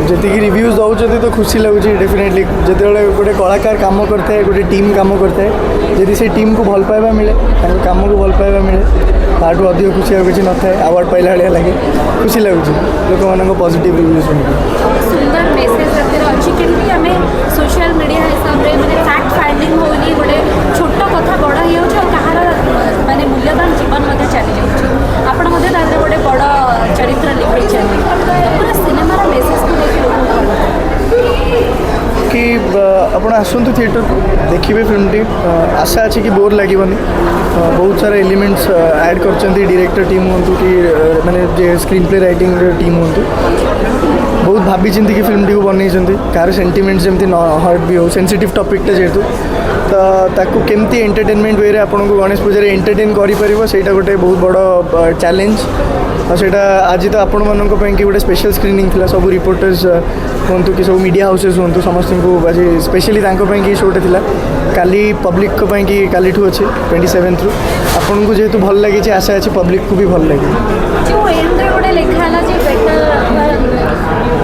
जी reviews दौरान तो खुशी लगुच डेफिनेटली जो गोटे कलाकार कम करता है गोटे टीम कम करता है जदि से टीम को भल पाइबा मिले कम को भल पाइबा मिले ताठू अधिक खुशी और किसी न था अवार्ड पाइला भाया लगे खुशी लगुच लोक मान पॉजिटिव रिव्यू सुंदर मेसेज अच्छी कि आम सोशल मीडिया हिसाब से मैंने फैक्ट फाइंडिंग होनी गोटे छोट कथा बड़ हो कहार माने मूल्यवान जीवन चली जाऊँ आपण गोटे बड़ चरित्र लिखी पूरा सिनेमार मेसेज को कि ଆପଣ ଆସନ୍ତୁ थिएटर देखिए फिल्म टी आशा अच्छी कि बोर लगे बहुत सारा एलिमेंट्स ऐड कर डायरेक्टर टीम हूँ कि मैंने स्क्रीन प्ले राइटिंग टीम हूँ बहुत भाभी चिंती कि फिल्म टी को बनई कार सेंटिमेंट जमी न हर्ट भी हो सेंसिटिव टॉपिकटा जेहेतु तो ताकू केमती एंटरटेनमेंट वे आपन को गणेश पूजा एंटरटेन करें गोटे बहुत बड़ चैलेंज और सेटा आज तो आपण मानी गोटे स्पेशल स्क्रीनिंग थी सब रिपोर्टर्स हूँ कि सब मीडिया हाउसेस हूँ समस्त को आज स्पेशली कि शोटे थी काली पब्लिक कि काली अच्छे 27 रु आपन को जेहेतु भल लगी आशा अच्छी पब्लिक को भी भल लगे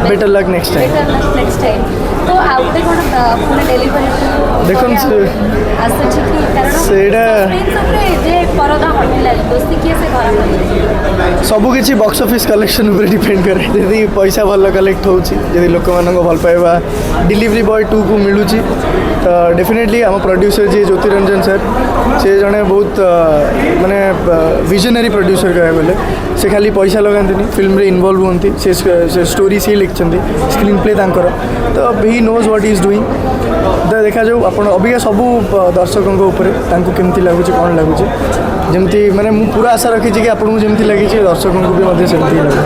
बेटर लक नेक्स्ट टाइम तो आउटे कोन पुणे डेलीवरी देखन सेटा सबू किसी बॉक्स ऑफिस कलेक्शन उपर डिपेंड करे यदि पैसा भल कलेक्ट होती लोक मान भल पाइबा डिलीवरी बॉय 2 को मिलूँ तो डेफिनेटली आम प्रोड्यूसर जी ज्योतिरंजन सर से जड़े बहुत माने विजनरी प्रोड्यूसर कह बोले से खाली पैसा लगाती फिल्म रे इन्वॉल्व होती से स्टोरी सी लिखते स्क्रीन प्ले तांकर तो ही नोज व्हाट इज डूइंग तो देखा जाऊ आप अबिका सबू दर्शकों ऊपर केमती लगुच कौन लगुच जमती माने पूरा आशा रखी कि आपको जमती लगी दर्शकों को भी सेमती लगे।